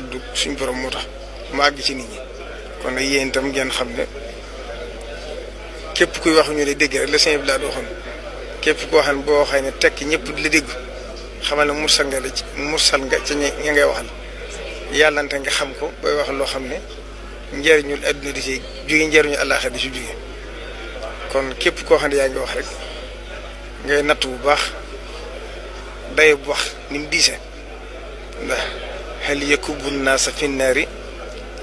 kàddu suñ borom moo tax mu àgg ci nit ñi kon nag yéen itam ngeen xam ne képp kuy wax ñu ne dégg rek la sëñ bi laa waxoon képp koo xam ne boo waxee ne tekk ñëpp di la dégg xamal ne mursal nga ca ña ngay waxal yàllante nga xam ko booy wax loo xam ne njëriñul adduna di ci jóge njëriñu àllaaxira di ci jóge kon képp koo xam ne yaa ngi wax rek ngay natt bu baax daye bu wax ni mu diise ndax hal yakubu nnaasa fi nnaari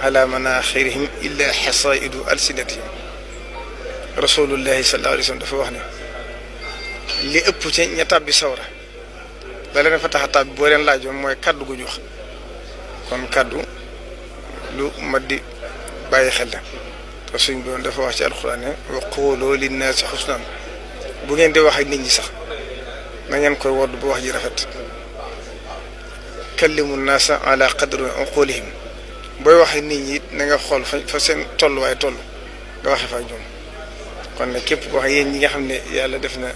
ala manaaxirihim illa xasaidu alsinatihim rasulullahi sallallahu alayhi wa sallam dafa wax ne li ëpp ci ña tàbbi sawra la leen fa tax a tàbbi boo leen laajoon mooy kaddu gu ñu wax kon kaddu lu mat di bàyyi xel la te suñ doon dafa wax ci alxuraan ne wa quulu linnaasi xusnan bu ngeen di wax ak nit ñi sax na ngeen koy wodd bu wax ji rafet kallimu naasa ala qadri uqulihim booy wax ak nit ñi na nga xool fa seen tolluwaay toll nga waxe fa ak ñoom kon nag képp koo xam yéen ñi nga xam ne yàlla def na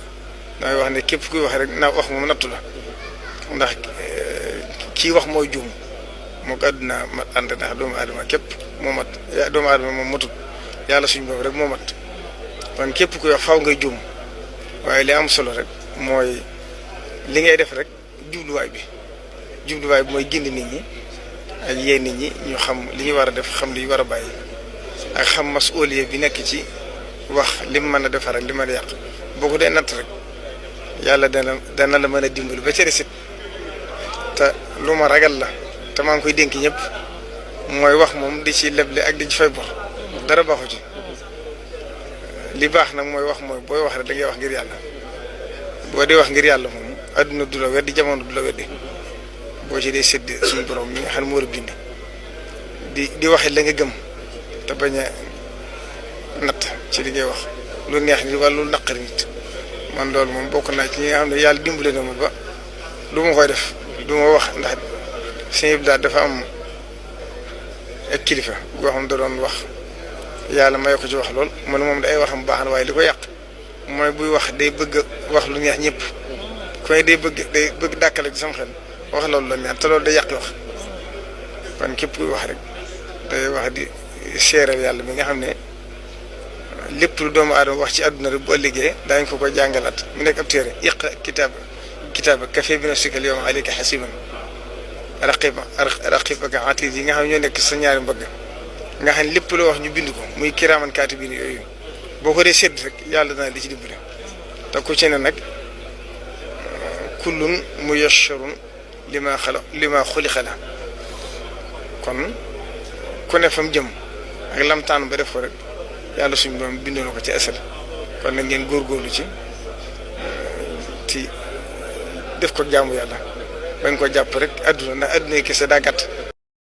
damay wax ne képp kuy wax rek naa wax moom nattu la ndax kii wax mooy juum moo ko àdduna mat ànd ndax doomu aadama képp moo mat doomu aadama moom matut yàlla suñu boobu rek moo mat kon képp kuy wax faaw ngay juum waaye li am solo rek mooy li ngay def rek jubluwaay bi mooy gindi nit ñi ak yéen nit ñi ñu xam li ñu war a def xam li ñu war a bàyyi ak xam masuuliya bi nekk ci wax lim mën a defar ak li mën a yàq boo ko dee natt rek yàlla dana la mën a dimbali ba ca resit te lu ma ragal la te maa ngi koy dénk ñëpp mooy wax moom di ci leble ak di ci fay bor dara baaxu ci li baax nag mooy wax mooy booy wax rek da ngay wax ngir yàlla boo dee wax ngir yàlla moom adduna du la weddi jamono du la weddi boo ci dee sédd suñu borom mi nga xam ne moo la bind di waxee la nga gëm te bañ a natt ci li ngay wax lu neex nit wala lu naqari nit man loolu moom bokk naa ci ñi nga xam ne yàlla dimbale na ma ba lu ma koy def du ma wax ndax sëñ bi daal dafa am ak kilifa goo xam da doon wax yàlla may ko ci wax lool man moom day waxam baax na waaye li ko yàq mooy buy wax day bëgg wax lu neex ñëpp koy day bëgg dàkkale ci sama xel wax loolu la neex te loolu day yàq wax kon képp kuy wax rek day wax di seeral yàlla mi nga xam ne lépp lu doomu aadama wax ci àdduna rek bu ëllëgee daañu ko jàngalaat mu nekk ab téere iqra kitaaba kafaa bi nafsika al yawma alayka hasiiban raqibaka atiid yi nga xam ne ñoo nekk sa ñaari mbagg nga xam ne lépp loo wax ñu bind ko muy kiraaman kaatibiin yooyu boo ko dee sedd rek yàlla dana li ci dimbale te ku ci ne nag kullun muyassarun lima xuliqa la kon ku ne fa mu jëm ak lam tànn ba def ko rek yàlla suñu doom bindoo na ko ci asal kon nag ngeen góorgóorlu ci def ko jaamu yàlla bañ ko jàpp rek adduna ndax adduna yi kese daa gàtt